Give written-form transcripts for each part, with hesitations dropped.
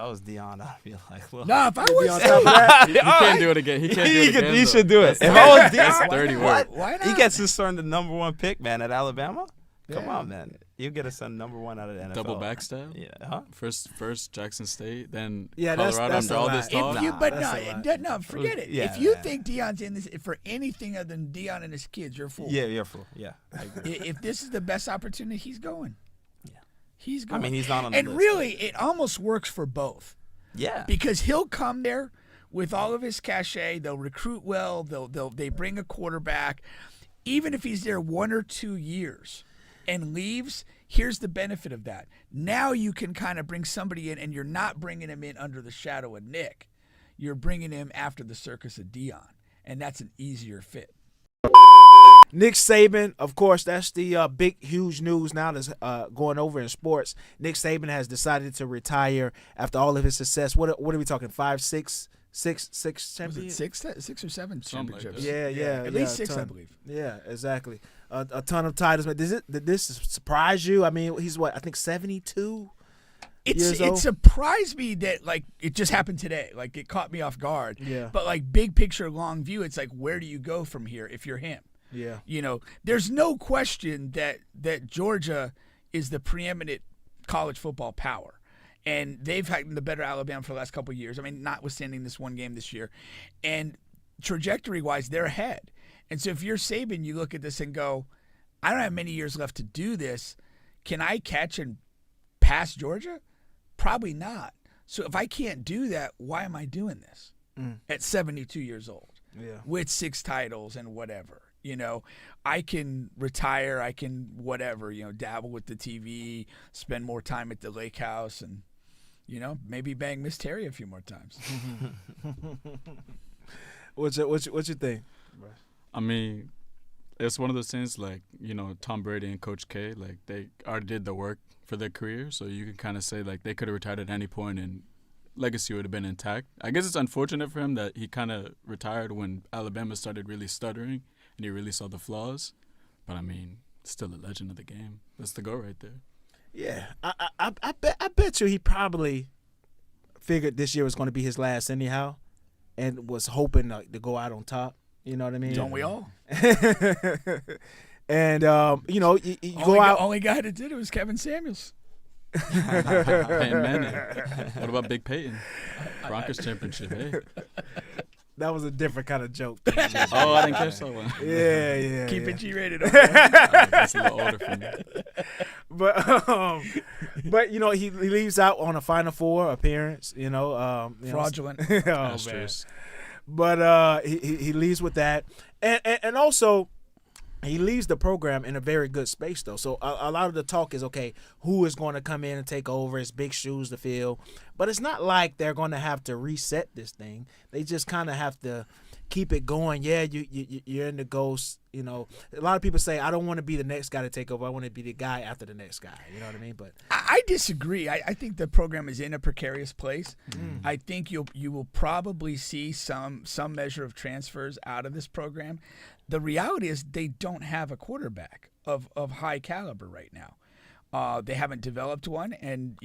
I was Dion, I'd be like, look. No, if I was on top of that, He can't do it again. He can't do it again. He should do it. That's If I was that's Dion, dirty what? work. Why not? He gets his son the number 1 pick, man, at Alabama. Come Yeah. on, man. You get a son number 1 out of the NFL. Double backstep. Yeah, huh? First Jackson State, then Yeah, that's- Colorado. that's After a all lot. this If talk, No, forget it. Yeah, if you yeah. think Deion's in this for anything other than Deion and his kids, you're a fool. Yeah, you're a fool. Yeah, I agree. If this is the best opportunity, he's going. Yeah. He's I going. mean, he's not on the And list. really, it almost works for both. Yeah. Because he'll come there with all of his cachet. They'll recruit well. They bring a quarterback. Even if he's there 1 or 2 years and leaves, here's the benefit of that. Now you can kind of bring somebody in, and you're not bringing him in under the shadow of Nick. You're bringing him after the circus of Deion, and that's an easier fit. Nick Saban, of course, that's the big, huge news now that's going over in sports. Nick Saban has decided to retire after all of his success. What are we talking? 5, 6 Was it champions? 6 or 7 Something like championships? that. Yeah. At least a 6, I ton. believe. Yeah, exactly. A ton of titles. But did this surprise you? I mean, he's what? I think 72. Years It old? surprised me that it just happened today. Like it caught me off guard. Yeah. But big picture, long view, it's like where do you go from here if you're him? Yeah. There's no question that Georgia is the preeminent college football power. And they've had the better Alabama for the last couple of years. I mean, notwithstanding this one game this year. And trajectory-wise, they're ahead. And so if you're Saban, you look at this and go, I don't have many years left to do this. Can I catch and pass Georgia? Probably not. So if I can't do that, why am I doing this at 72 years old with 6 titles and whatever? I can retire. I can whatever, dabble with the TV, spend more time at the lake house and, maybe bang Miss Terry a few more times. What you think? I mean, it's one of those things Tom Brady and Coach K, they already did the work for their career, so you can kind of say they could have retired at any point and legacy would have been intact. I guess it's unfortunate for him that he kind of retired when Alabama started really stuttering and he really saw the flaws. But I mean, still a legend of the game. That's the go right there. Yeah, I bet you he probably figured this year was going to be his last anyhow, and was hoping to go out on top. You know what I mean? Don't we all? And you go out. Only guy that did it was Kevin Samuels. Peyton Manning. What about Big Peyton? Broncos championship, hey. That was a different kind of joke. Oh, I didn't catch that one. Yeah. Keep it G-rated. That's a little older for me. But he leaves out on a Final Four appearance. Fraudulent. Oh, man. Asterisk. But he leaves with that, and also he leaves the program in a very good space though. So a lot of the talk is okay, who is going to come in and take over? It's big shoes to fill, but it's not like they're going to have to reset this thing. They just kind of have to keep it going. Yeah, you're in the ghost. A lot of people say I don't want to be the next guy to take over. I want to be the guy after the next guy. You know what I mean? But I disagree. I think the program is in a precarious place. I think you will probably see some measure of transfers out of this program. The reality is they don't have a quarterback of high caliber right now. They haven't developed one, and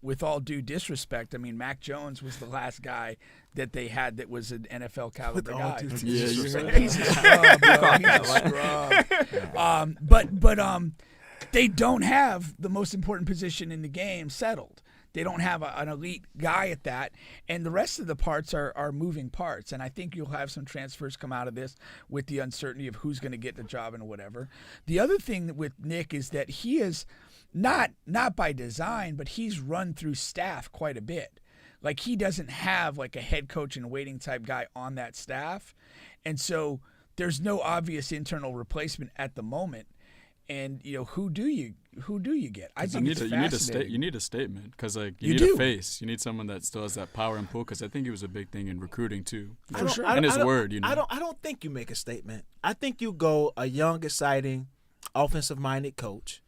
with all due disrespect, I mean Mac Jones was the last guy that they had that was an NFL caliber guy. Yeah, you heard He's a scrub, bro. He's a scrub. But they don't have the most important position in the game settled. They don't have an elite guy at that, and the rest of the parts are moving parts. And I think you'll have some transfers come out of this with the uncertainty of who's going to get the job and whatever. The other thing with Nick is that he is not by design, but he's run through staff quite a bit. Like he doesn't have like a head coach and waiting type guy on that staff, and so there's no obvious internal replacement at the moment. And who do you get? I think it's fascinating. You need a statement because you You need do. a face. You need someone that still has that power and pull. Because I think he was a big thing in recruiting too. For sure. And his word, I don't think you make a statement. I think you go a young, exciting, offensive-minded coach,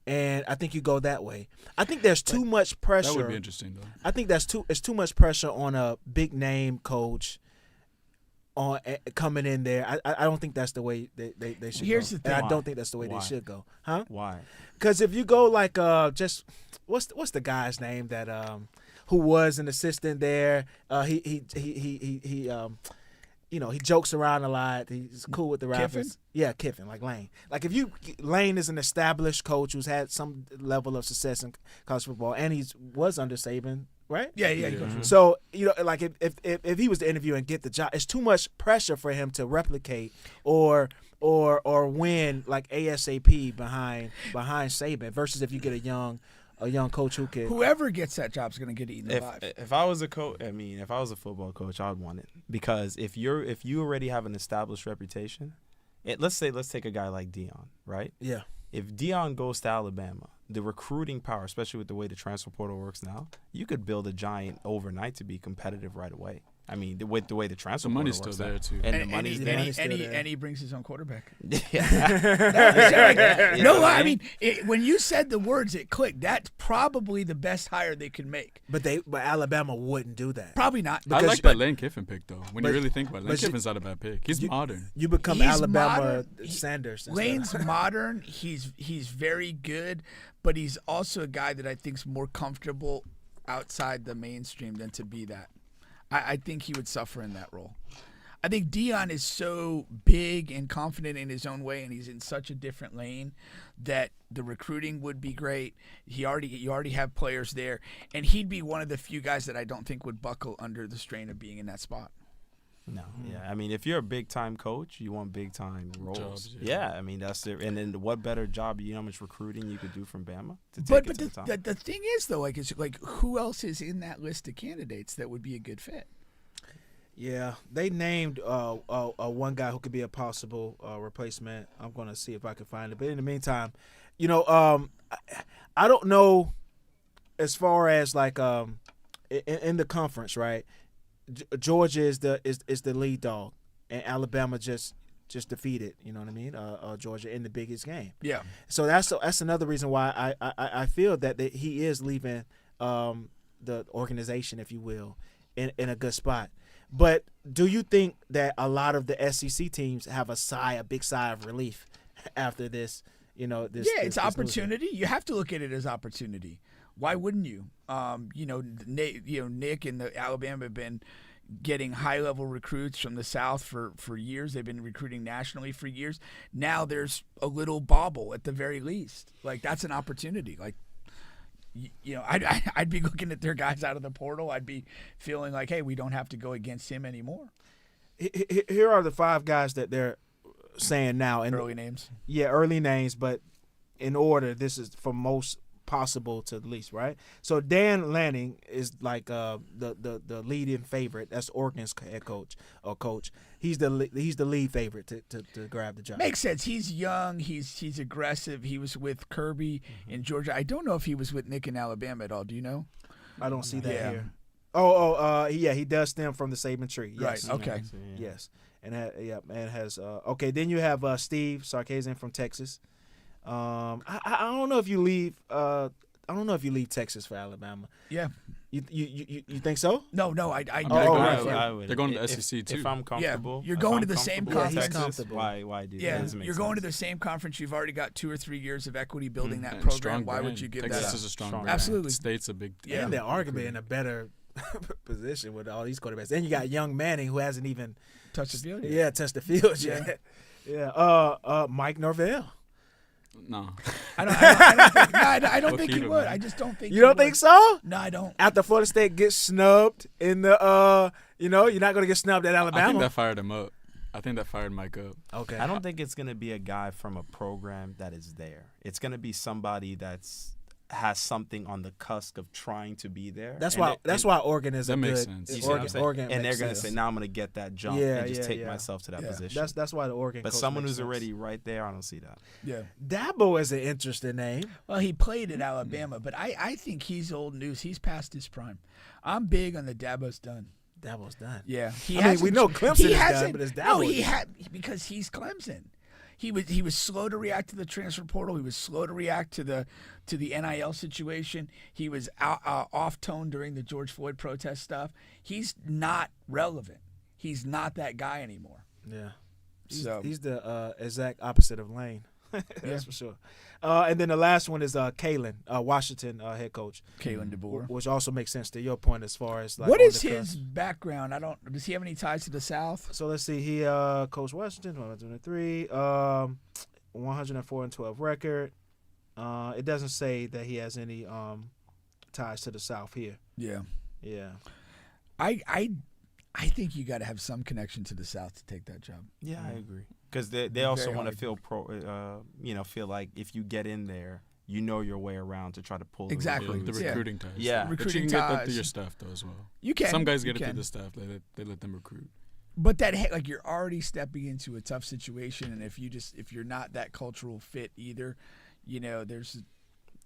and I think you go that way. I think there's too much pressure. That would be interesting though. I think it's too much pressure on a big name coach on coming in there. I don't think that's the way they should Here's go. the thing. And I don't think that's the way Why? they should go. Huh? Why? Because if you go like just what's the guy's name that who was an assistant there. He jokes around a lot. He's cool with the rappers. Kiffin? Yeah, Kiffin, like Lane. Like Lane is an established coach who's had some level of success in college football, and he was under Saban, right? Yeah. He goes with- So like if he was to interview and get the job, it's too much pressure for him to replicate or win like ASAP behind Saban versus if you get a young coach who can. Whoever gets that job is going to get eaten alive. If I was a coach, if I was a football coach, I would want it because if you already have an established reputation, let's take a guy like Dion, right? Yeah. If Dion goes to Alabama, the recruiting power, especially with the way the transfer portal works now, you could build a giant overnight to be competitive right away. I mean, with the way the transfer portal money's works still now. there too, and the money's there. And he brings his own quarterback. Yeah. No, I mean, when you said the words, it clicked. That's probably the best hire they could make. But Alabama wouldn't do that. Probably not. I like that Lane Kiffin pick though. When you really think about it, Lane Kiffin's not a bad pick. He's modern. You become He's Alabama modern. Sanders. Lane's modern. He's very good, but he's also a guy that I think's more comfortable outside the mainstream than to be that. I think he would suffer in that role. I think Dion is so big and confident in his own way, and he's in such a different lane that the recruiting would be great. You already have players there, and he'd be one of the few guys that I don't think would buckle under the strain of being in that spot. No, yeah. I mean, if you're a big-time coach, you want big-time roles. Jobs, yeah, I mean, that's it. And then what better job, you know how much recruiting you could do from Bama to take But it to the top? the thing is, though, who else is in that list of candidates that would be a good fit? Yeah, they named one guy who could be a possible replacement. I'm going to see if I can find it. But in the meantime, I don't know as far as like in the conference, right? Georgia is the lead dog, and Alabama just defeated, you know what I mean? Georgia in the biggest game. Yeah. So that's another reason why I feel that he is leaving the organization, if you will, in a good spot. But do you think that a lot of the SEC teams have a big sigh of relief after this? It's opportunity. You have to look at it as opportunity. Why wouldn't you? Nick and the Alabama have been getting high-level recruits from the South for years. They've been recruiting nationally for years. Now there's a little bobble at the very least. Like, that's an opportunity. Like, I'd be looking at their guys out of the portal. I'd be feeling like, hey, we don't have to go against him anymore. Here are the 5 guys that they're saying now. And early names? Yeah, early names, but in order, this is from most possible to the least, right? So Dan Lanning is like the leading favorite. That's Oregon's head coach or coach. He's the lead favorite to grab the job. Makes sense. He's young. He's aggressive. He was with Kirby in Georgia. I don't know if he was with Nick in Alabama at all. Do you know? I don't see that Yeah. here. He does stem from the Saban tree. Yes. Right. Okay. Yes. And has okay. Then you have Steve Sarkisian from Texas. I don't know if you leave. I don't know if you leave Texas for Alabama. Yeah. You think so? No. They're going to the SEC too. If I'm comfortable, you're going to the same conference. conference. Why do that? Yeah, That doesn't make you're going to sense. the same conference. You've already got 2 or 3 years of equity building that And program. strong Why would brand. you give Texas that up? is a strong Strong brand. Absolutely. State's a big. Yeah. And they're arguably in a better position with all these quarterbacks. And you got young Manning who hasn't even Touch the field. touched the field yet. Yeah. Mike Norvell. No. I don't think he Keto, would. man. I just don't think. You don't think so? No, I don't. After Florida State gets snubbed in the you're not going to get snubbed at I think Alabama. that fired him up. I think that fired Mike up. Okay. I don't think it's gonna be a guy from a program that is there. It's gonna be somebody has something on the cusp of trying to be there. That's And why Oregon is That a makes good. sense. You see what I'm saying? Oregon and they're makes gonna sense. say, "Now I'm gonna get that jump Yeah, and just take yeah. myself to that position." That's why the Oregon. But coach someone makes who's sense. already right there, I don't see that. Yeah. Dabo is an interesting name. Well, he played at Alabama, but I think he's old news. He's past his prime. I'm big on the Dabo's done. Dabo's done. Yeah, we know Clemson is done, but it's Dabo. No, he had because he's Clemson. He was slow to react to the transfer portal. He was slow to react to the NIL situation. He was off tone during the George Floyd protest stuff. He's not relevant. He's not that guy anymore. Yeah. So He's the exact opposite of Lane. That's for sure. And then the last one is Kalen, Washington head coach, Kalen DeBoer. which also makes sense to your point as far as like What on is the his cusp. background? Does he have any ties to the South? So let's see. He coached Washington, 123, 104-12 record. It doesn't say that he has any ties to the South here. Yeah. Yeah. I think you got to have some connection to the South to take that job. Yeah, I agree. Because they also Very want to hard. feel like if you get in there, you know your way around to try to pull Exactly. The Yeah. recruiting ties. Yeah. But you Recruiting can get that ties. through your staff though as well. You can. Some guys you get it can. through the staff. They let them recruit. But like you're already stepping into a tough situation, and if you're not that cultural fit either,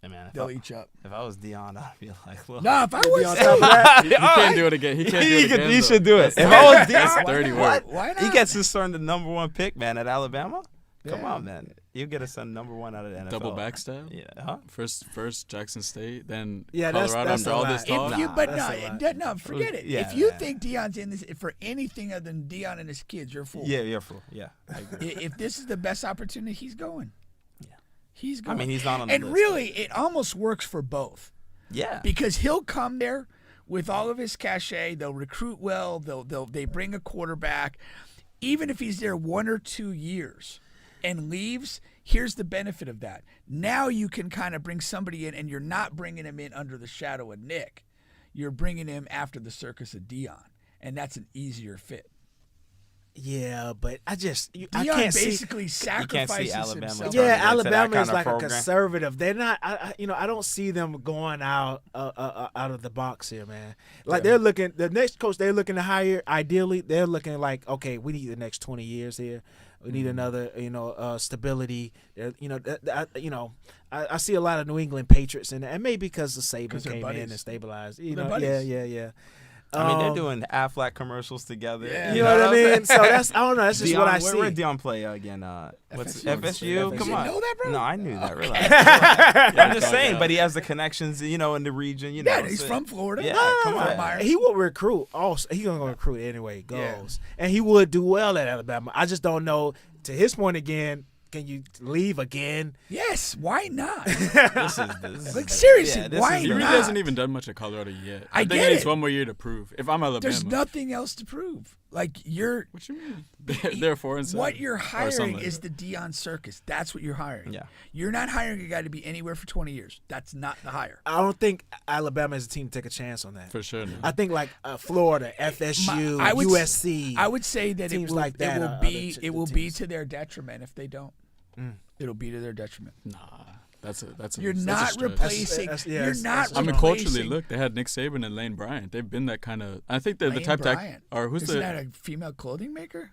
Hey, man, they'll eat you up. if I was Dion, I'd be like, well, No, if I Be was on top of that. He can't do it again. He can't do it again. he though. should do it. That's If I was that's Dion, dirty what? work. Why not? He gets his son the number 1 pick, man, at Alabama. Come Yeah. on, man. You get a son number 1 out of the NFL. Double backstab. Yeah, huh? First Jackson State, then Yeah, that's- Colorado. that's After a all lot. this If talk, If you, Nah, but that's a no, forget it. Yeah, if you man. think Deion's in this for anything other than Deion and his kids, you're a fool. Yeah, you're full. Yeah, I agree. If this is the best opportunity, he's going. Yeah. He's I going. mean, he's not on the And list. really, it almost works for both. Yeah. Because he'll come there with all of his cachet. They'll recruit well. They bring a quarterback. Even if he's there 1 or 2 years and leaves, here's the benefit of that. Now you can kind of bring somebody in, and you're not bringing him in under the shadow of Nick. You're bringing him after the circus of Dion, and that's an easier fit. Yeah, but I Deion can't see. basically sacrifices Alabama himself. turning Yeah, into that Alabama kind is of like a program. conservative. They're not. I don't see them going out of the box here, man. Like they're looking. The next coach they're looking to hire, ideally, they're looking like, okay, we need the next 20 years here. We need another, stability. I see a lot of New England Patriots in there, and maybe because the Saban 'Cause they're came buddies. in and stabilized. They're buddies. Yeah. I mean, they're doing Aflac commercials together. Yeah. You know what I mean? So that's I don't know. That's just what I see. Where did Dion play again? What's FSU. FSU? You Come didn't on. know that, bro? No, I knew that. Okay. Relax. I'm just saying, but he has the connections, in the region. Yeah, he's from Florida. Yeah, come on. Fort Myers. He will recruit. Also, he's gonna recruit anyway. He goes, Yeah. and he would do well at Alabama. I just don't know. To his point again, can you leave again? Yes, why not? This is Like, seriously, this why is he the- really not? hasn't even done much at Colorado yet. I think get he needs it. one more year to prove. If I'm Alabama, There's nothing else to prove. Like What you mean? They're 4-7. what you're or something hiring like is that. the Dion circus. That's what you're hiring. Yeah. You're not hiring a guy to be anywhere for 20 years. That's not the hire. I don't think Alabama is a team to take a chance on that. for sure. No. I think like Florida, FSU, I would- USC. I would say that Teams it will, like that it will are be the it will be teams. to their detriment if they don't. It'll be to their detriment. Nah, that's a You're that's a not stretch. replacing. That's- yeah, you're that's- not. that's I mean, replacing culturally, look, they had Nick Saban and Lane Bryant. They've been that kind of. I think they're the Lane type Bryant. or who's Isn't the that a female clothing maker?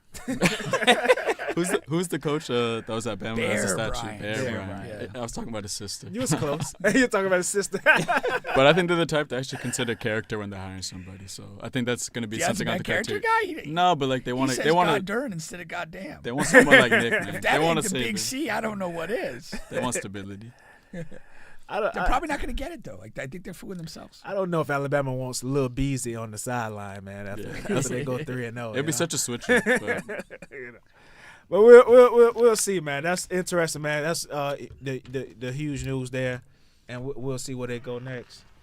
who's the coach that was at Bama as a Bear statue? Bryant. Bear Bear Bryant. Bryant. I was talking about his sister. You was close. You're talking about his sister. But I think they're the type to actually consider character when they're hiring somebody. So I think that's going to be Dion's a something on bad the character criteria. guy. No, but like they He want says to. They want God to. darn instead of goddamn. They want someone like Nick. Man. If They that want ain't to the save big him. C, I don't know what is. They want stability. I They're probably not going to get it though. Like I think they're fooling themselves. don't know if Alabama wants Lil Beasley on the sideline, man. After they go 3-0, It'd be such a switch. But But we'll see, man. That's interesting, man. That's the huge news there, and we'll see where they go next.